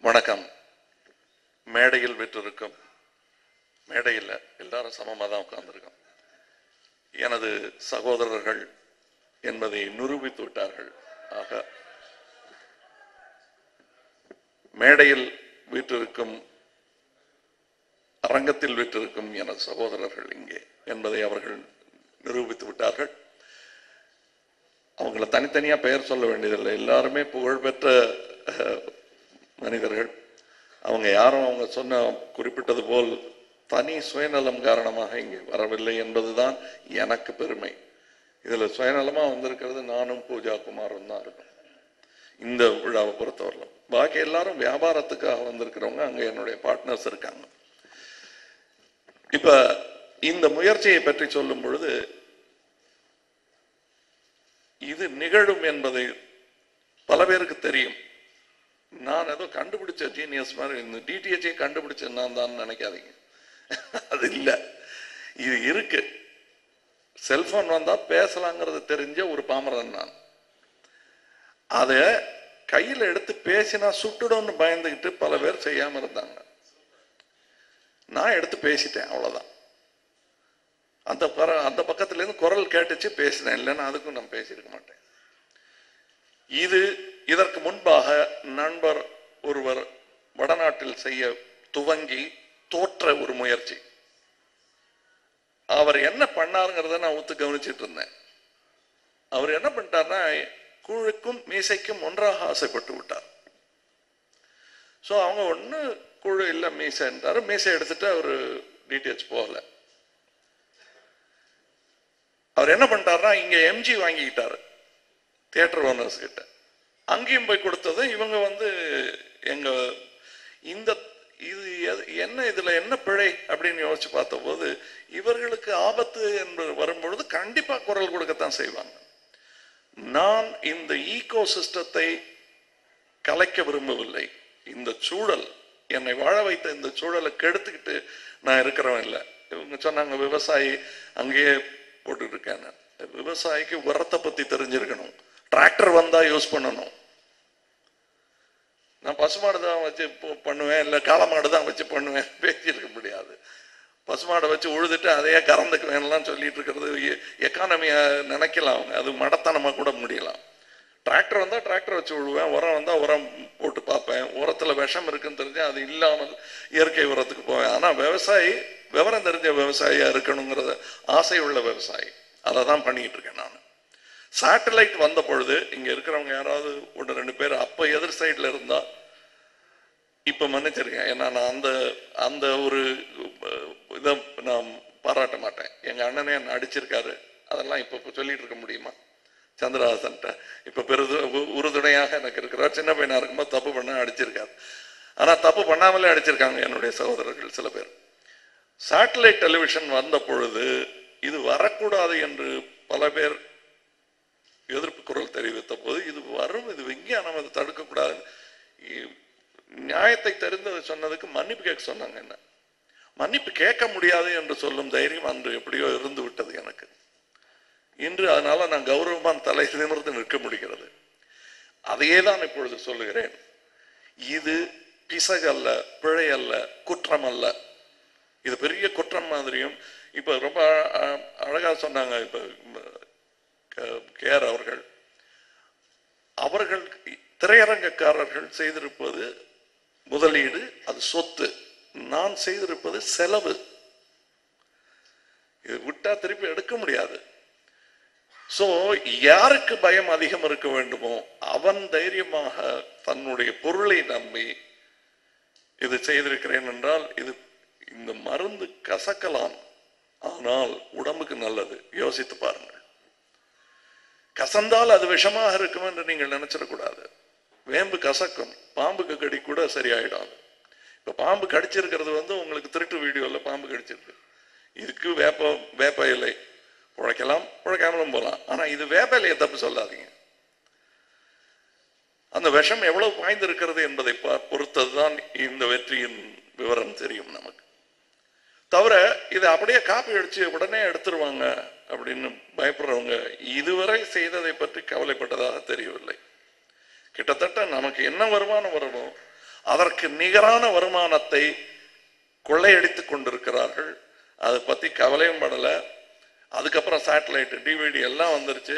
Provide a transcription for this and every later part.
வணக்கம். மேடையில் விற்றிருக்கும் மேடையில் எல்லாரும் சமமாக தான் உட்கார்ந்துருக்கோம். எனது சகோதரர்கள் என்பதை நிரூபித்து விட்டார்கள். ஆக மேடையில் வீற்றிருக்கும் அரங்கத்தில் வீற்றிருக்கும் எனது சகோதரர்கள் இங்கே என்பதை அவர்கள் நிரூபித்து விட்டார்கள். அவங்கள தனித்தனியா பெயர் சொல்ல வேண்டியதில்லை, எல்லாருமே புகழ்பெற்ற மனிதர்கள். அவங்க யாரும் அவங்க சொன்ன குறிப்பிட்டது போல் தனி சுயநலம் காரணமாக இங்கே வரவில்லை என்பதுதான் எனக்கு பெருமை. இதுல சுயநலமா வந்திருக்கிறது நானும் பூஜா குமாரும் தான் இருக்கும் இந்த விழாவை பொறுத்தவரையிலும். பாக்கி எல்லாரும் வியாபாரத்துக்காக வந்திருக்கிறவங்க, அங்க என்னுடைய பார்ட்னர்ஸ் இருக்காங்க. இப்ப இந்த முயற்சியை பற்றி சொல்லும் பொழுது இது நிகழும் என்பதை பல பேருக்கு தெரியும். நான் ஏதோ கண்டுபிடிச்ச ஜீனியஸ் மாதிரி இந்த டிடிஹெச்சை கண்டுபிடிச்ச நான் தான் நினைக்காதீங்க, அது இல்லை. இது இருக்கு. செல்போன் வந்தா பேசலாங்கிறது தெரிஞ்ச ஒரு பாமரன் நான். அத கையில் எடுத்து பேசினா சுட்டுடோன்னு பயந்துகிட்டு பல பேர் செய்யாம இருந்தாங்க. நான் எடுத்து பேசிட்டேன், அவ்வளவுதான். அந்த பக்கத்துல இருந்து குரல் கேட்டுச்சு, பேசினேன். இல்லைன்னா அதுக்கும் நான் பேசியிருக்க மாட்டேன். இதற்கு முன்பாக நண்பர் ஒருவர் வடநாட்டில் செய்ய துவங்கி தோற்ற ஒரு முயற்சி. அவர் என்ன பண்ணாருங்கிறத நான் ஒத்து கவனிச்சுட்டு இருந்தேன். அவர் என்ன பண்ணிட்டார்னா, கூழுக்கும் மீசைக்கும் ஒன்றாக ஆசைப்பட்டு விட்டார். ஸோ அவங்க ஒன்று குழு இல்லை மீசைன்றாரு. மீசை எடுத்துட்டு அவர் டிடிஹெச் போகல. அவர் என்ன பண்ணிட்டாருன்னா, இங்க எம்ஜி வாங்கிக்கிட்டாரு தியேட்டர் ஓனர்ஸ் கிட்ட. அங்கேயும் போய் கொடுத்தது. இவங்க எங்க இந்த இது என்ன, இதுல என்ன பிழை அப்படின்னு யோசிச்சு பார்த்த போது, இவர்களுக்கு ஆபத்து என்று வரும்பொழுது கண்டிப்பா குரல் கொடுக்கத்தான் செய்வாங்க. நான் இந்த ஈகோ சிஸ்டத்தை கலைக்க விரும்பவில்லை. இந்த சூழல் என்னை வாழ வைத்த இந்த சூழலை கெடுத்துக்கிட்டு நான் இருக்கிறவன் இல்லை. இவங்க சொன்னாங்க விவசாயி அங்கேயே போட்டு இருக்கேன். விவசாயிக்கு உரத்தை பத்தி தெரிஞ்சிருக்கணும், டிராக்டர் வந்தா யூஸ் பண்ணணும். நான் பசுமாடு தான் வச்சு பண்ணுவேன், இல்லை காளமாடு தான் வச்சு பண்ணுவேன் பேசியிருக்க முடியாது. பசுமாடை வச்சு உழுதுட்டு அதையே கறந்துக்கு வேணலாம் சொல்லிட்டு இருக்கிறது எக்கானமியா நினைக்கலாம் அவங்க. அது மடத்தனமா கூட முடியலாம். டிராக்டர் வந்தா டிராக்டர் வச்சு உழுவேன், உரம் வந்தா உரம் போட்டு பார்ப்பேன். உரத்துல விஷம் இருக்குன்னு தெரிஞ்சு அது இல்லாமல் இயற்கை உரத்துக்கு போவேன். ஆனா விவசாயி விவரம் தெரிஞ்ச விவசாயியா இருக்கணுங்கிறத ஆசை உள்ள விவசாயி, அதை தான் பண்ணிட்டு இருக்கேன் நான். சேட்டலைட் வந்த பொழுது இங்க இருக்கிறவங்க யாராவது ஒன்று ரெண்டு பேர் அப்ப எதிர் சைட்ல இருந்தா இப்ப மன்னிச்சிருக்கேன். ஏன்னா நான் அந்த ஒரு இதை நான் பாராட்ட மாட்டேன். எங்க அண்ணனே என்ன அடிச்சிருக்காரு, அதெல்லாம் இப்ப சொல்லிட்டு இருக்க முடியுமா? சந்திரஹாசன்ட்ட இப்ப உறுதுணையாக எனக்கு இருக்கிறார். சின்ன பையனா இருக்கும்போது தப்பு பண்ண அடிச்சிருக்காரு. ஆனா தப்பு பண்ணாமலே அடிச்சிருக்காங்க என்னுடைய சகோதரர்கள் சில பேர். சேட்டலைட் டெலிவிஷன் வந்த பொழுது இது வரக்கூடாது என்று பல பேர் எதிர்ப்பு குரல் தெரிவித்த போது, இது வரும், இது விஞ்ஞானம், அதை தடுக்கக்கூடாது. நியாயத்தை தெரிந்தது சொன்னதுக்கு மன்னிப்பு கேட்க சொன்னாங்க. என்ன மன்னிப்பு கேட்க முடியாது என்று சொல்லும் தைரியம் அன்று எப்படியோ இருந்து விட்டது எனக்கு. இன்று அதனால நான் கௌரவமான தலை நிமிர்ந்து நிற்க முடிகிறது. அதையே தான் இப்பொழுது சொல்லுகிறேன். இது பிசகு அல்ல, பிழை அல்ல, குற்றம் அல்ல. இது பெரிய குற்றம் மாதிரியும். இப்ப ரொம்ப அழகா சொன்னாங்க இப்ப கேர் அவர்கள் திரையரங்கக்காரர்கள் செய்திருப்பது முதலீடு, அது சொத்து. நான் செய்திருப்பது செலவு. இது விட்டா திருப்பி எடுக்க முடியாது. சோ யாருக்கு பயம் அதிகம் இருக்க வேண்டுமோ அவன் தைரியமாக தன்னுடைய பொருளை நம்பி இது செய்திருக்கிறேன் என்றால், இது இந்த மருந்து கசக்கலாம், ஆனால் உடம்புக்கு நல்லது. யோசித்து பாருங்கள். கசந்தால் அது விஷமாக இருக்கும் என்று நீங்கள் நினைச்சிடக்கூடாது. வேம்பு கசக்கும், பாம்புக்கு கடி கூட சரியாயிடாது. இப்ப பாம்பு கடிச்சிருக்கிறது உங்களுக்கு திருட்டு வீடியோல பாம்பு கடிச்சிருக்கு. இதுக்கு வேப்ப இலை உழைக்கலாம், உழைக்காமலும் போகலாம். ஆனா இது வேப்ப இலையை தப்பு சொல்லாதீங்க. அந்த விஷம் எவ்வளவு பாய்ந்திருக்கிறது என்பதை பொறுத்ததுதான் இந்த வெற்றியின் விவரம் தெரியும் நமக்கு. தவிர இதை அப்படியே காப்பி அடிச்சு உடனே எடுத்துருவாங்க அப்படின்னு பயப்படுறவங்க இதுவரை செய்ததை பற்றி கவலைப்பட்டதாக தெரியவில்லை. கிட்டத்தட்ட நமக்கு என்ன வருமானம் வரணும் அதற்கு நிகரான வருமானத்தை கொள்ளையடித்துக் கொண்டிருக்கிறார்கள். அதை பற்றி கவலையும் படலை. அதுக்கப்புறம் சேட்டலைட் டிவிடி எல்லாம் வந்துருச்சு.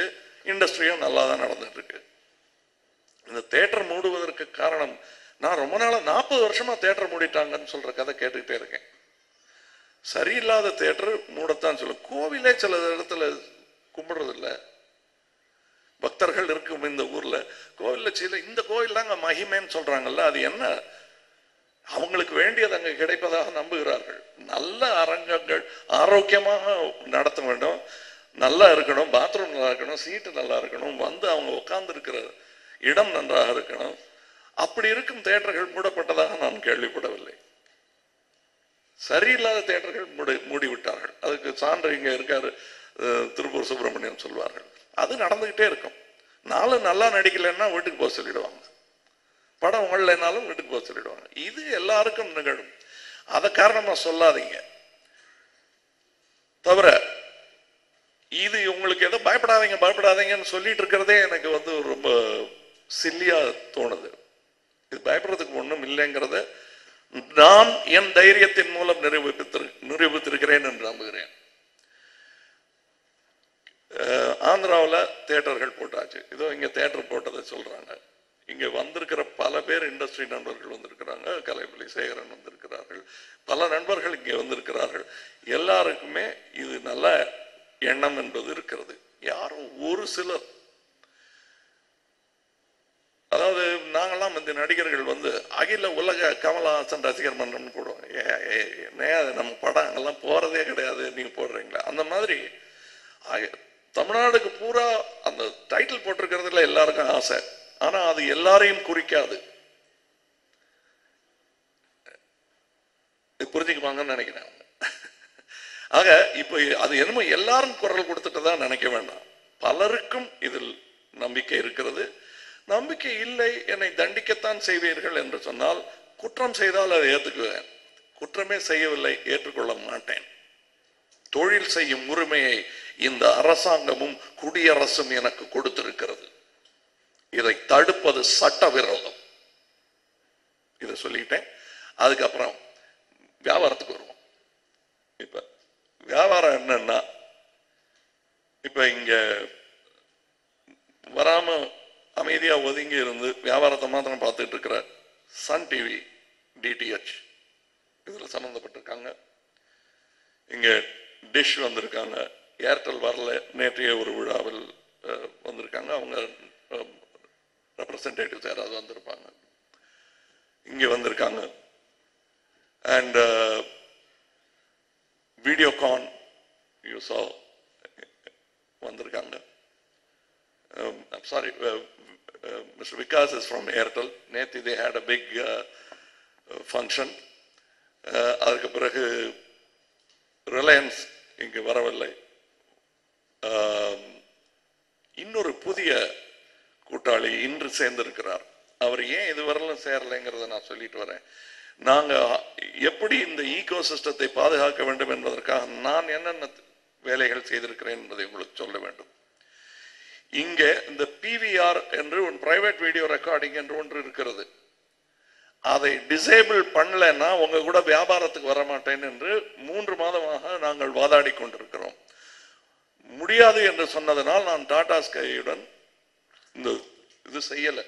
இண்டஸ்ட்ரியும் நல்லா தான் நடந்துட்டு இருக்கு. இந்த தேட்டர் மூடுவதற்கு காரணம், நான் ரொம்ப நாளா 40 வருஷமா தேட்டர் மூடிட்டாங்கன்னு சொல்ற கதை கேட்டுக்கிட்டே இருக்கேன். சரியில்லாத தேட்டர் மூடத்தான் சொல்ல. கோவிலே சில இடத்துல கும்பிடுறது இல்லை. பக்தர்கள் இருக்கும் இந்த ஊர்ல கோவில்ல சில இந்த கோவில் தாங்க மகிமைன்னு சொல்றாங்கல்ல, அது என்ன? அவங்களுக்கு வேண்டியது அங்க கிடைப்பதாக நம்புகிறார்கள். நல்ல அரங்கங்கள் ஆரோக்கியமாக நடத்த வேண்டும், நல்லா இருக்கணும், பாத்ரூம் நல்லா இருக்கணும், சீட்டு நல்லா இருக்கணும், வந்து அவங்க உட்கார்ந்து இருக்கிற இடம் நன்றாக இருக்கணும். அப்படி இருக்கும் தேட்டர்கள் மூடப்பட்டதாக நான் கேள்விப்படவில்லை. சரியில்லாத தேட்டர்கள் மூடிவிட்டார்கள். அதுக்கு சான்று இங்க இருக்காரு திருப்பூர் சுப்பிரமணியம் சொல்வார்கள். அது நடந்துகிட்டே இருக்கும். நாளும் நல்லா நடிக்கலைன்னா வீட்டுக்கு போக சொல்லிடுவாங்க, படம் உங்களைனாலும் வீட்டுக்கு போக சொல்லிடுவாங்க. இது எல்லாருக்கும் நிகழும். அதை காரணமா சொல்லாதீங்க. தவிர இது உங்களுக்கு எதோ பயப்படாதீங்க பயப்படாதீங்கன்னு சொல்லிட்டு இருக்கிறதே எனக்கு வந்து ரொம்ப சில்லியா தோணுது. இது பயப்படுறதுக்கு ஒன்றும் இல்லைங்கிறத நான் என் தைரியத்தின் மூலம் நிரூபித்திருக்கிறேன் என்று நம்புகிறேன். ஆந்திராவில் தியேட்டர்கள் போட்டாச்சு. இதோ இங்க தியேட்டர் போட்டதை சொல்றாங்க. இங்க வந்திருக்கிற பல பேர் இண்டஸ்ட்ரி நண்பர்கள் வந்திருக்கிறாங்க, கலைப்புலி சேகரன் வந்திருக்கிறார்கள், பல நண்பர்கள் இங்கே வந்திருக்கிறார்கள். எல்லாருக்குமே இது நல்ல எண்ணம் என்பது இருக்கிறது. யாரும் ஒரு சிலர், அதாவது நாங்கெல்லாம் இந்த நடிகர்கள் வந்து அகில உலக கமலஹாசன் ரசிகர் மன்றம் போடுவோம். நம்ம படம் அங்கெல்லாம் போறதே கிடையாது, நீங்க போடுறீங்களா? அந்த மாதிரி தமிழ்நாடுக்கு பூரா அந்த டைட்டில் போட்டிருக்கிறதுல எல்லாருக்கும் ஆசை. ஆனா அது எல்லாரையும் குறிக்காது. புரிஞ்சுக்குவாங்கன்னு நினைக்கிறேன். ஆக இப்ப அது என்னமோ எல்லாரும் குரல் கொடுத்துட்டுதான் நினைக்க வேண்டாம். பலருக்கும் இதில் நம்பிக்கை இருக்கிறது. நம்பிக்கை இல்லை, என்னை தண்டிக்கத்தான் செய்வீர்கள் என்று சொன்னால், குற்றம் செய்தால் அதை ஏற்றுக்குவேன். குற்றமே செய்யவில்லை, ஏற்றுக்கொள்ள மாட்டேன். தொழில் செய்யும் உரிமையை இந்த அரசாங்கமும் குடியரசும் எனக்கு கொடுத்திருக்கிறது. இதை தடுப்பது சட்டவிரோதம். இதை சொல்லிட்டேன். அதுக்கப்புறம் வியாபாரத்துக்கு வருவோம். இப்ப வியாபாரம் என்னன்னா, இப்ப இங்க வராம அமைதியா ஒதுங்கி இருந்து வியாபாரத்தை மாத்திரம் பார்த்துட்டு இருக்கிற சன் டிவி, டிடிஹெச் இதுல சம்பந்தப்பட்டிருக்காங்க. இங்க டிஷ் வந்திருக்காங்க, ஏர்டெல் வரல, நேற்றைய ஒரு விழாவில் வந்திருக்காங்க. அவங்க ரெப்ரசன்டேட்டிவ்ஸ் யாராவது வந்திருப்பாங்க, இங்க வந்திருக்காங்க. அண்ட் வீடியோகான் யூஸா வந்திருக்காங்க. Sorry, Mr. Vikas is from Airtel. நேற்று they had a big function. அதுக்கு பிறகு ரிலையன்ஸ் இங்கு வரவில்லை. இன்னொரு புதிய கூட்டாளி இன்று சேர்ந்திருக்கிறார். அவர் ஏன் இதுவரையிலும் சேரலைங்கிறத நான் சொல்லிட்டு வரேன். நாங்க எப்படி இந்த ஈகோ சிஸ்டத்தை பாதுகாக்க வேண்டும் என்பதற்காக நான் என்னென்ன வேலைகள் செய்திருக்கிறேன் என்பதை உங்களுக்கு சொல்ல வேண்டும். இங்க இந்த பிவிஆர் என்று ஒரு பிரைவேட் வீடியோ ரெக்கார்டிங் என்று ஒன்று இருக்கிறது. அதை டிசேபிள் பண்ணலன்னா உங்க கூட வியாபாரத்துக்கு வரமாட்டேன் என்று 3 மாதமாக நாங்கள் வாதாடி கொண்டிருக்கிறோம். முடியாது என்று சொன்னதனால் நான் டாடா ஸ்கையுடன் இந்த இது செய்யல.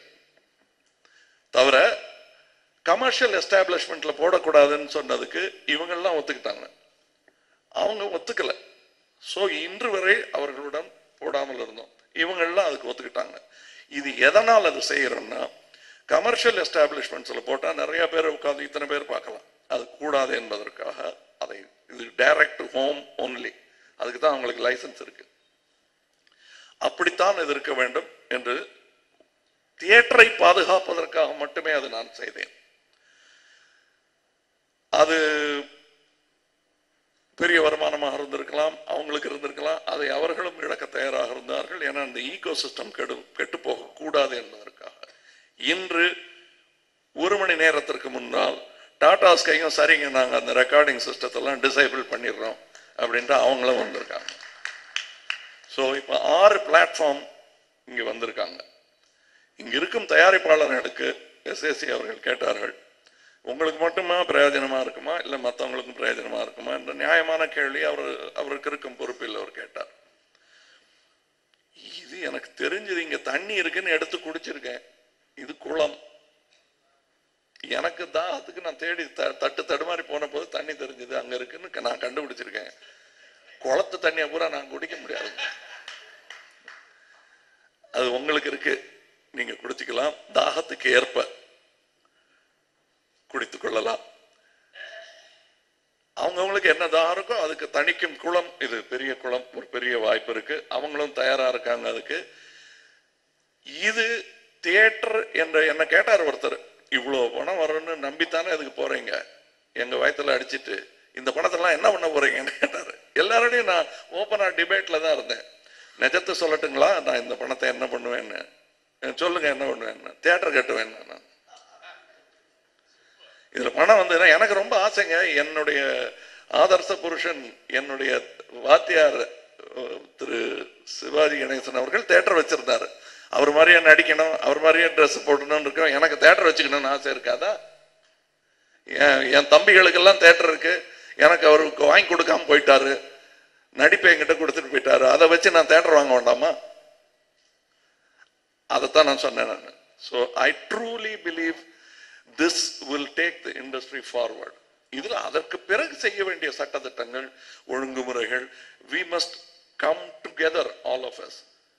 தவிர கமர்ஷியல் எஸ்டாப்ளிஷ்மெண்ட்ல போடக்கூடாதுன்னு சொன்னதுக்கு இவங்கெல்லாம் ஒத்துக்கிட்டாங்க, அவங்க ஒத்துக்கல. ஸோ இன்று வரை அவர்களுடன் போடாமல் இருந்தோம். இவங்கெல்லாம் அதுக்கு ஒத்துக்கிட்டாங்க. இது எதனால் அது செய்யறோம்னா, கமர்ஷியல் எஸ்டாப்ளிஷ்மெண்ட்ஸ்ல போட்டா நிறைய பேர் உட்காந்து இத்தனை பேர் பார்க்கலாம், அது கூடாது என்பதற்காக அதை இது டைரக்ட் டு ஹோம் ஒன்லி, அதுக்கு தான் அவங்களுக்கு லைசன்ஸ் இருக்கு. அப்படித்தான் இது இருக்க வேண்டும் என்று தியேட்டரை பாதுகாப்பதற்காக மட்டுமே அது நான் செய்தேன். அது பெரிய வருமானமாக இருந்திருக்கலாம், அவங்களுக்கு இருந்திருக்கலாம், அதை அவர்களும் இழக்க தயாராக இருந்தார்கள். ஏன்னா அந்த ஈகோ சிஸ்டம் கெட்டு போக கூடாது என்பதற்காக. இன்று 1 மணி நேரத்திற்கு முன்னால் டாடா ஸ்கையும் சரிங்க நாங்கள் அந்த ரெக்கார்டிங் சிஸ்டத்தெல்லாம் டிசேபிள் பண்ணிடுறோம் அப்படின்ட்டு அவங்களும் வந்திருக்காங்க. ஸோ இப்போ 6 பிளாட்ஃபார்ம் இங்கே வந்திருக்காங்க. இங்க இருக்கும் தயாரிப்பாளர்களுக்கு எஸ்எஸ்சி அவர்கள் கேட்டார்கள், உங்களுக்கு மட்டுமா பிரயோஜனமா இருக்குமா இல்லை மற்றவங்களுக்கும் பிரயோஜனமா இருக்குமா என்ற நியாயமான கேள்வி அவருக்கு இருக்கும் பொறுப்பில் அவர் கேட்டார். இது எனக்கு தெரிஞ்சது, இங்க தண்ணி இருக்குன்னு எடுத்து குடிச்சிருக்கேன், இது குளம். எனக்கு தாகத்துக்கு நான் தேடி தட்டு தடுமாறி போன போது தண்ணி தெரிஞ்சது அங்க இருக்குன்னு நான் கண்டுபிடிச்சிருக்கேன். குளத்து தண்ணியை பூரா நான் குடிக்க முடியாது. அது உங்களுக்கு இருக்கு, நீங்க குடிச்சுக்கலாம், தாகத்துக்கு ஏற்ப குடித்துக் கொள்ளலாம். அவங்கவுங்களுக்கு என்ன தாகம் இருக்கோ அதுக்கு தணிக்கும் குளம் இது, பெரிய குளம், ஒரு பெரிய வாய்ப்பு இருக்கு, அவங்களும் தயாரா இருக்காங்க அதுக்கு. இது தியேட்டர் என்ற என்ன கேட்டார் ஒருத்தர், இவ்வளவு பணம் வரும்னு நம்பித்தானே அதுக்கு போறீங்க, எங்க வயத்துல அடிச்சிட்டு இந்த பணத்தெல்லாம் என்ன பண்ண போறீங்கன்னு கேட்டாரு. எல்லாரோடையும் நான் ஓப்பனா டிபேட்ல தான் இருந்தேன். நிஜத்தை சொல்லட்டுங்களா, நான் இந்த பணத்தை என்ன பண்ணுவேன்னு சொல்லுங்க, என்ன பண்ணுவேன்னு. தியேட்டர் கட்டுவேன். நான் இதுல பணம் வந்து எனக்கு ரொம்ப ஆசைங்க. என்னுடைய ஆதர்ச புருஷன், என்னுடைய வாத்தியார் திரு சிவாஜி கணேசன் அவர்கள் தியேட்டர் வச்சிருந்தாரு. அவர் மாதிரியே நடிக்கணும், அவர் மாதிரியே ட்ரெஸ் போடணும்னு இருக்கோம். எனக்கு தியேட்டர் வச்சுக்கணும்னு ஆசை இருக்காதா? என் தம்பிகளுக்கெல்லாம் தியேட்டர் இருக்கு, எனக்கு அவருக்கு வாங்கி கொடுக்காம போயிட்டாரு, நடிப்பை என்கிட்ட கொடுத்துட்டு போயிட்டாரு, அதை வச்சு நான் தியேட்டர் வாங்க வேண்டாமா? அதைத்தான் நான் சொன்னேன். நான் so I truly believe this will take the industry forward. இதில் அதற்கு பிறகு செய்ய வேண்டிய சட்டத்திட்டங்கள், ஒழுங்குமுறைகள், we must come together all of us,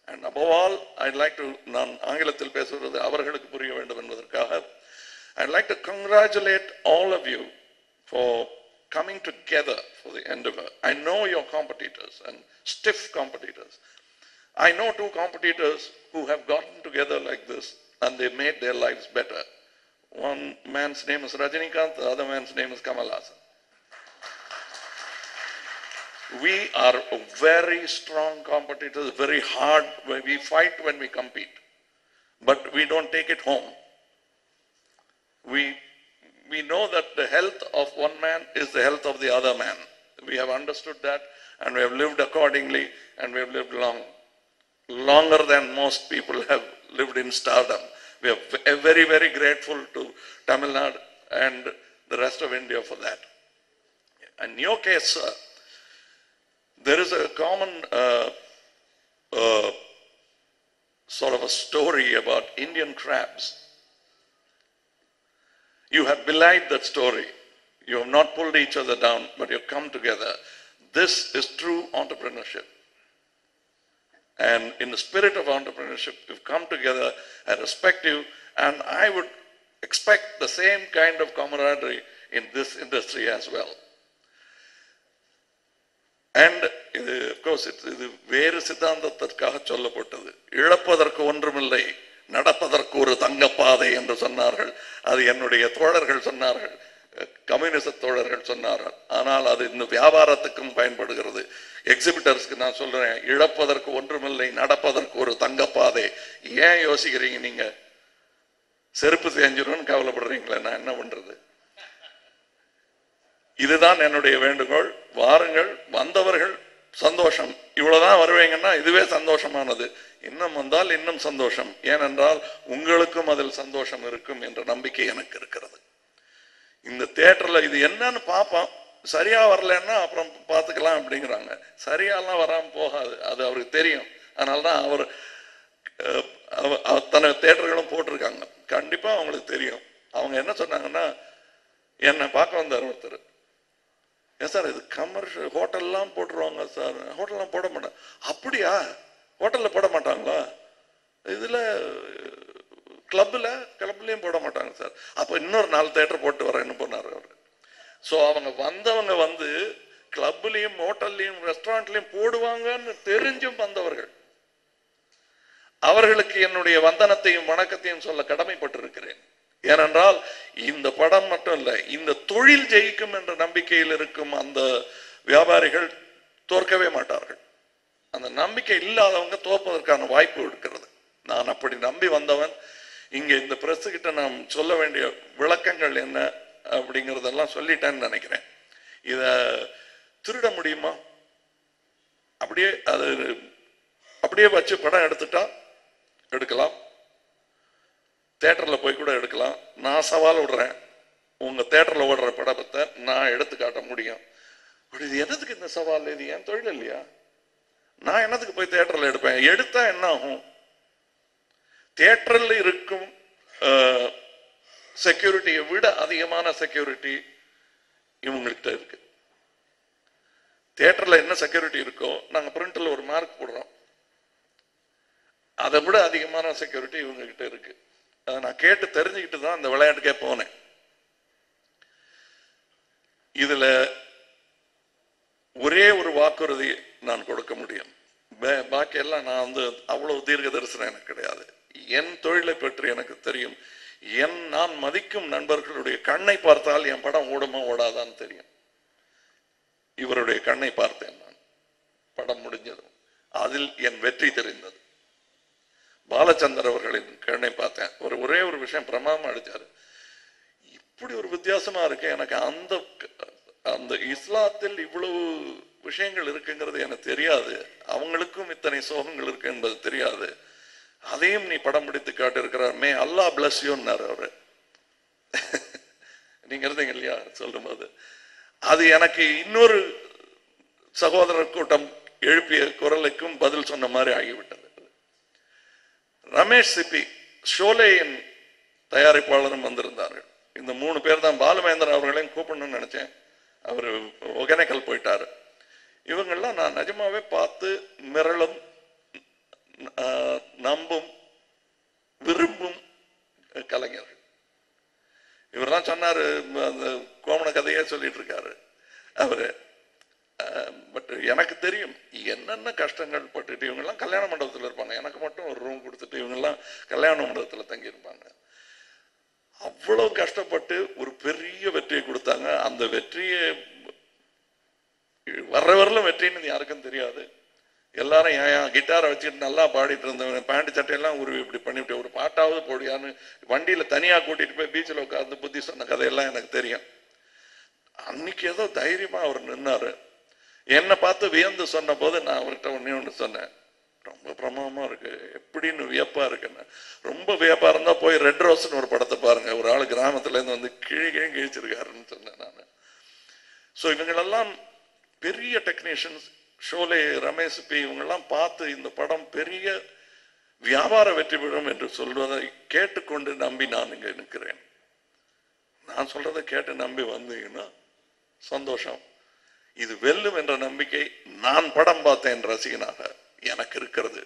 and above all I'd like to, நான் ஆங்கிலத்தில் பேசுவது அவர்களுக்கு புரிய வேண்டும் என்பதற்காக, I'd like to congratulate all of you for coming together for the endeavor. I know your competitors and stiff competitors. I know two competitors who have gotten together like this and they made their lives better. One man's name is Rajinikanth, the other man's name is Kamal Haasan. We are very strong competitors, very hard, we fight when we compete, but we don't take it home. We know that the health of one man is the health of the other man. We have understood that and we have lived accordingly, and we have lived longer than most people have lived in stardom. We are very, very grateful to Tamil Nadu and the rest of India for that. In your case, there is a common sort of a story about Indian crabs. You have belied that story. You have not pulled each other down, but you have come together. This is true entrepreneurship. And in the spirit of entrepreneurship, you've come together. I respect you, and I would expect the same kind of camaraderie in this industry as well. And of course, இது வேறு சித்தாந்தத்திற்காக சொல்லப்பட்டது. இழப்பதற்கு ஒன்றுமில்லை, நடப்பதற்கு ஒரு தங்கப்பாதை என்று சொன்னார்கள். அது என்னுடைய தோழர்கள் சொன்னார்கள், கம்யூனிச தோழர்கள் சொன்னார்கள். ஆனால் அது இந்த வியாபாரத்துக்கும் பயன்படுகிறது. எக்ஸிபிட்டர்ஸ்க்கு நான் சொல்றேன், இழப்பதற்கு ஒன்றுமில்லை, நடப்பதற்கு ஒரு தங்கப்பாதை. ஏன் யோசிக்கிறீங்க? நீங்க செருப்பு தேஞ்சிரும்னு கவலைப்படுறீங்களே, நான் என்ன பண்றது? இதுதான் என்னுடைய வேண்டுகோள். வாருங்கள், வந்தவர்கள் சந்தோஷம். இவ்வளவுதான் வருவீங்கன்னா இதுவே சந்தோஷமானது. இன்னும் வந்தால் இன்னும் சந்தோஷம். ஏனென்றால் உங்களுக்கும் அதில் சந்தோஷம் இருக்கும் என்ற நம்பிக்கை எனக்கு இருக்கிறது. இந்த தியேட்டர்ல இது என்னன்னு பார்ப்போம், சரியா வரலன்னா அப்புறம் பார்த்துக்கலாம் அப்படிங்கிறாங்க. சரியாலாம் வராமல் போகாது, அது அவருக்கு தெரியும். அதனால்தான் அவர் அத்தனை தியேட்டர்களும் போட்டிருக்காங்க. கண்டிப்பா அவங்களுக்கு தெரியும். அவங்க என்ன சொன்னாங்கன்னா, என்னை பார்க்க வந்தார் ஒருத்தர், ஏன் சார் இது கமர்ஷியல் ஹோட்டல்லாம் போட்டுருவாங்க சார்? ஹோட்டல்லாம் போட மாட்டாங்க. அப்படியா? ஹோட்டல்ல போட மாட்டாங்களா? இதுல கிளப்லயும் போட மாட்டாங்க சார். அப்ப இன்னொரு 4 தியேட்டர் போட்டு வரேன்னு போனார் அவர். ஸோ அவங்க வந்தவங்க வந்து கிளப்லையும் ஹோட்டல்லையும் ரெஸ்டாரண்ட்லையும் போடுவாங்கன்னு தெரிஞ்சும் வந்தவர்கள். அவர்களுக்கு என்னுடைய வந்தனத்தையும் வணக்கத்தையும் சொல்ல கடமைப்பட்டிருக்கிறேன். ஏனென்றால் இந்த படம் மட்டும் இல்லை, இந்த தொழில் ஜெயிக்கும் என்ற நம்பிக்கையில் இருக்கும் அந்த வியாபாரிகள் தோற்கவே மாட்டார்கள். அந்த நம்பிக்கை இல்லாதவங்க தோற்பதற்கான வாய்ப்பு இருக்கிறது. நான் அப்படி நம்பி வந்தவன். இங்க இந்த பிரஸ் கிட்ட நாம் சொல்ல வேண்டிய விளக்கங்கள் என்ன அப்படிங்கிறதெல்லாம் சொல்லிட்டேன்னு நினைக்கிறேன். இத திருட முடியுமா? அப்படியே வச்சு படம் எடுத்துட்டா எடுக்கலாம், தியேட்டர்ல போய் கூட எடுக்கலாம். நான் சவால் விடுறேன், உங்க தேட்டர்ல ஓடுற படத்தை நான் எடுத்து காட்ட முடியும். இது என்னதுக்கு இந்த சவால்? இது என் தொழில் இல்லையா? நான் என்னதுக்கு போய் தேட்டர்ல எடுப்பேன்? எடுத்தா என்ன ஆகும்? தியேட்டரில் இருக்கும் செக்யூரிட்டியை விட அதிகமான செக்யூரிட்டி இவங்ககிட்ட இருக்கு. தியேட்டர்ல என்ன செக்யூரிட்டி இருக்கோ நாங்க பிரிண்ட்ல ஒரு மார்க் போடுறோம், அதை விட அதிகமான செக்யூரிட்டி இவங்க கிட்ட இருக்கு. அதை நான் கேட்டு தெரிஞ்சுக்கிட்டு தான் அந்த விளையாட்டுக்கே போனேன். இதுல ஒரே ஒரு வாக்குறுதி நான் கொடுக்க முடியும். பாக்கி எல்லாம் நான் வந்து அவ்வளவு தீர்க்க தரிசனம் எனக்கு கிடையாது. என் தொழிலை பற்றி எனக்கு தெரியும். நான் மதிக்கும் நண்பர்களுடைய கண்ணை பார்த்தால் என் படம் ஓடுமா ஓடாதான்னு தெரியும். இவருடைய கண்ணை பார்த்தேன் நான், படம் முடிஞ்சதும் அதில் என் வெற்றி தெரிந்தது. பாலச்சந்தர் அவர்களின் கண்ணை பார்த்தேன். ஒரே ஒரு விஷயம் பிரமாதமா அடிச்சாரு. இப்படி ஒரு வித்தியாசமா இருக்கு எனக்கு. அந்த இஸ்லாத்தில் இவ்வளவு விஷயங்கள் இருக்குங்கிறது எனக்கு தெரியாது. அவங்களுக்கும் இத்தனை சோகங்கள் இருக்கு என்பது தெரியாது. அதையும் நீ படம் பிடித்து காட்டு இருக்கிறார். மே அல்லாஹ் பிளஸ் யூன்னாரு அவரு. நீங்க இருந்தீங்க இல்லையா சொல்லும் போது? அது எனக்கு இன்னொரு சகோதரர் கூட்டம் எழுப்பிய குரலுக்கும் பதில் சொன்ன மாதிரி ஆகிவிட்டது. ரமேஷ் சிப்பி, ஷோலேயின் தயாரிப்பாளரும் வந்திருந்தார்கள். இந்த 3 பேர் தான். பாலுமேந்திரன் அவர்களையும் கூப்பிடணும்னு நினைச்சேன், அவர் ஒகேனக்கல் போயிட்டாரு. இவங்கெல்லாம் நான் நிஜமாவே பார்த்து மிரளும், நம்பும், விரும்பும் கலைஞர்கள். இவரெல்லாம் சொன்னாரு, அந்த கோமண கதையே சொல்லிட்டு இருக்காரு அவரு. பட் எனக்கு தெரியும் என்னென்ன கஷ்டங்கள் பட்டுட்டு. இவங்கெல்லாம் கல்யாண மண்டபத்தில் இருப்பாங்க, எனக்கு மட்டும் ஒரு ரூம் கொடுத்துட்டு இவங்கெல்லாம் கல்யாண மண்டபத்தில் தங்கி இருப்பாங்க. அவ்வளவு கஷ்டப்பட்டு ஒரு பெரிய வெற்றியை கொடுத்தாங்க. அந்த வெற்றியை வரலும் வெற்றின்னு யாருக்கும் தெரியாது. எல்லாரும் ஏன் கிட்டாரை வச்சுட்டு நல்லா பாடிட்டு இருந்தவங்க பேண்ட் சட்டையெல்லாம் ஒரு இப்படி பண்ணிவிட்டு ஒரு பாட்டாவது போடியான்னு வண்டியில தனியா கூட்டிட்டு போய் பீச்சில் உட்கார்ந்து புத்தி சொன்ன கதையெல்லாம் எனக்கு தெரியும். அன்னைக்கு ஏதோ தைரியமா அவர் நின்னாரு. என்னை பார்த்து வியந்து சொன்ன போது நான் அவர்கிட்ட ஒண்ணு சொன்னேன், ரொம்ப பிரமாதமா இருக்கு, எப்படின்னு வியப்பா இருக்குன்னு. ரொம்ப வியப்பா இருந்தா போய் ரெட் ரோஸ்ன்னு ஒரு படத்தை பாருங்க, ஒரு ஆள் கிராமத்துல இருந்து வந்து கிழிச்சிருக்காருன்னு சொன்னேன் நான். ஸோ இவங்களெல்லாம் பெரிய டெக்னீஷியன்ஸ். ஷோலே, ரமேஷ் பி, இவங்கெல்லாம் பார்த்து இந்த படம் பெரிய வியாபார வெற்றி பெறும் என்று சொல்வதை கேட்டுக்கொண்டு நம்பி நான் இங்க நிற்கிறேன். நான் சொல்றதை கேட்டு நம்பி வந்தீங்கன்னா சந்தோஷம். இது வெல்லும் என்ற நம்பிக்கை நான் படம் பார்த்தேன் ரசிகனாக எனக்கு இருக்கிறது.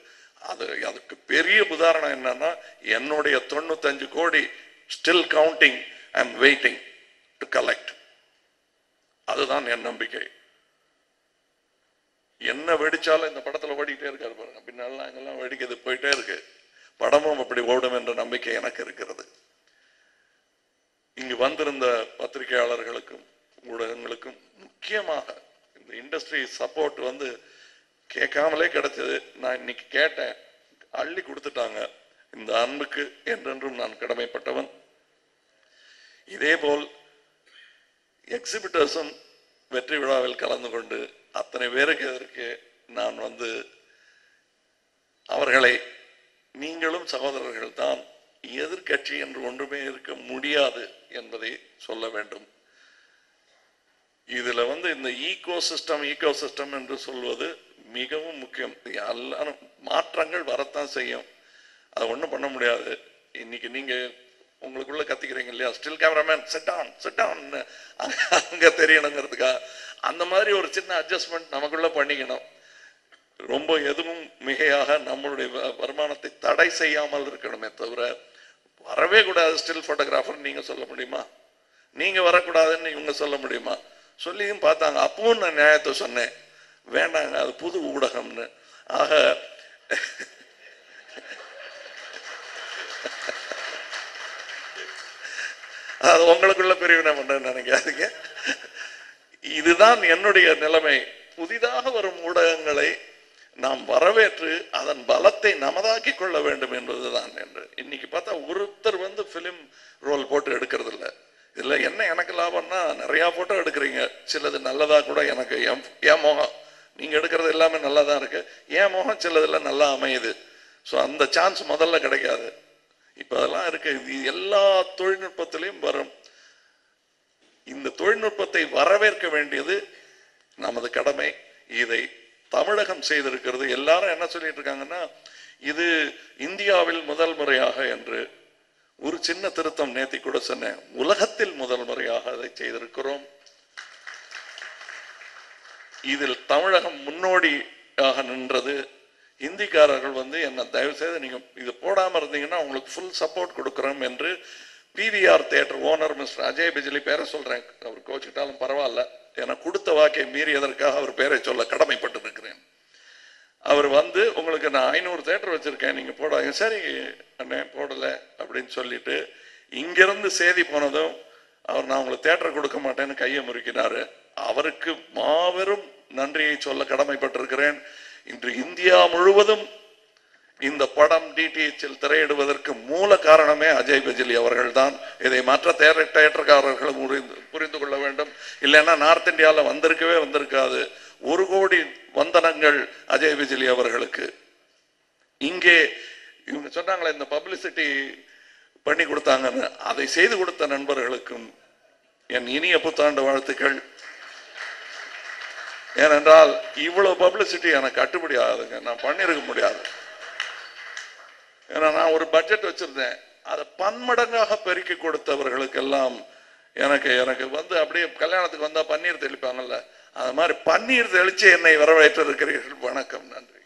அதுக்கு பெரிய உதாரணம் என்னன்னா, என்னுடைய 95 கோடி still counting, I am waiting to collect. அதுதான் என் நம்பிக்கை. என்ன வெடிச்சாலும் இந்த படத்துல ஓடிக்கிட்டே இருக்காரு பாருங்க, பின்னாலாம் அங்கெல்லாம் வெடிக்கிறது போயிட்டே இருக்கு. படமும் அப்படி ஓடும் என்ற நம்பிக்கை எனக்கு இருக்கிறது. இங்கு வந்திருந்த பத்திரிகையாளர்களுக்கும் ஊடகங்களுக்கும் முக்கியமாக இந்த இண்டஸ்ட்ரி சப்போர்ட் வந்து கேட்காமலே கிடைச்சது. நான் இன்னைக்கு கேட்டேன், அள்ளி கொடுத்துட்டாங்க. இந்த அன்புக்கு என்றென்றும் நான் கடமைப்பட்டவன். இதேபோல் எக்ஸிபிட்டர்ஸும் வெற்றி விழாவில் கலந்து கொண்டு அத்தனை பேருக்கு எதற்கு நான் வந்து அவர்களை, நீங்களும் சகோதரர்கள் தான், எதிர்கட்சி என்று ஒன்றுமே இருக்க முடியாது என்பதை சொல்ல வேண்டும். இதுல வந்து இந்த ஈகோ சிஸ்டம் என்று சொல்வது மிகவும் முக்கியம். எல்லாரும் மாற்றங்கள் வரத்தான் செய்யும், அதை ஒன்றும் பண்ண முடியாது. இன்னைக்கு நீங்க உங்களுக்குள்ள கத்திக்கிறீங்க இல்லையா, ஸ்டில் கேமராமேன் செட் டவுன் அங்க தெரியணுங்கிறதுக்கா அந்த மாதிரி ஒரு சின்ன அட்ஜஸ்ட்மெண்ட் நமக்குள்ள பண்ணிக்கணும். ரொம்ப எதுவும் மிகையாக நம்மளுடைய வருமானத்தை தடை செய்யாமல் இருக்கணுமே தவிர வரவே கூடாது. ஸ்டில் போட்டோகிராஃபர் நீங்க சொல்ல முடியுமா? நீங்க வரக்கூடாதுன்னு இவங்க சொல்ல முடியுமா? சொல்லியும் பார்த்தாங்க. அப்பவும் நான் நியாயத்தை சொன்னேன், வேண்டாங்க அது புது ஊடகம்னு. ஆக அது உங்களுக்குள்ள பிரிவினை பண்றேன்னு நினைக்காதீங்க. இதுதான் என்னுடைய நிலைமை. புதிதாக வரும் ஊடகங்களை நாம் வரவேற்று அதன் பலத்தை நமதாக்கி கொள்ள வேண்டும் என்பதுதான். என்று இன்னைக்கு பார்த்தா ஒருத்தர் வந்து பிலிம் ரோல் போட்டு எடுக்கிறது இல்லை. இதுல என்ன எனக்கு லாபம்னா, நிறைய போட்டோ எடுக்கிறீங்க, சிலது நல்லதா கூட எனக்கு என் முகம், நீங்க எடுக்கிறது எல்லாமே நல்லா தான் இருக்கு, என் முகம் சிலதுல நல்லா அமையுது. ஸோ அந்த சான்ஸ் முதல்ல கிடைக்காது. இப்ப அதெல்லாம் இருக்கு. இது எல்லா தொழில்நுட்பத்திலையும் வரும். இந்த தொழில்நுட்பத்தை வரவேற்க வேண்டியது நமது கடமை. இதை தமிழகம் செய்திருக்கிறது. எல்லாரும் என்ன சொல்லிட்டு இருக்காங்கன்னா, இது இந்தியாவில் முதல் முறையாக என்று. ஒரு சின்ன திருத்தம் நேத்தி கூட சொன்னேன், உலகத்தில் முதல் முறையாக அதை செய்திருக்கிறோம். இதில் தமிழகம் முன்னோடியாக நின்றது. இந்திக்காரர்கள் என்ன தயவு செய்து நீங்க இது போடாம இருந்தீங்கன்னா உங்களுக்கு ஃபுல் சப்போர்ட் கொடுக்கிறோம் என்று PVR theatre owner mister Ajay Bijli பேரை சொல்றேன், அவர் கோச்சிட்டாலும் பரவாயில்ல, என கொடுத்த வாக்கை மீறியதற்காக அவர் பேரை சொல்ல கடமைப்பட்டு இருக்கிறேன். அவர் உங்களுக்கு நான் 500 தியேட்டர் வச்சிருக்கேன், நீங்க போடாங்க. சரி அண்ணே போடல அப்படின்னு சொல்லிட்டு இங்கிருந்து செய்தி போனதும் அவர் நான் உங்களுக்கு தியேட்டர் கொடுக்க மாட்டேன்னு கையை முறுக்கினாரு. அவருக்கு மாபெரும் நன்றியை சொல்ல கடமைப்பட்டிருக்கிறேன். இன்று இந்தியா முழுவதும் இந்த படம் டிடிஎச்சில் திரையிடுவதற்கு மூல காரணமே அஜய் பிஜ்லி அவர்கள் தான். இதை மற்ற தியேட்டர்காரர்களும் புரிந்து கொள்ள வேண்டும். இல்லைன்னா நார்த் இந்தியாவில் வந்திருக்காது. 1 கோடி வந்தனங்கள் அஜய் பிஜ்லி அவர்களுக்கு. இங்கே இவங்க சொன்னாங்களே இந்த பப்ளிசிட்டி பண்ணி கொடுத்தாங்கன்னு, அதை செய்து கொடுத்த நண்பர்களுக்கும் என் இனிய புத்தாண்டு வாழ்த்துக்கள். ஏனென்றால் இவ்வளவு பப்ளிசிட்டி எனக்கு கட்டுப்படி ஆகுதுங்க, நான் பண்ணிருக்க முடியாது. ஏன்னா நான் ஒரு பட்ஜெட் வச்சிருந்தேன், அதை பன்மடங்காக பெருக்கி கொடுத்தவர்களுக்கெல்லாம் எனக்கு அப்படியே கல்யாணத்துக்கு வந்தா பன்னீர் தெளிப்பாங்கல்ல, அது மாதிரி பன்னீர் தெளிச்சு என்னை வரவேற்று இருக்கிறீர்கள். வணக்கம், நன்றி.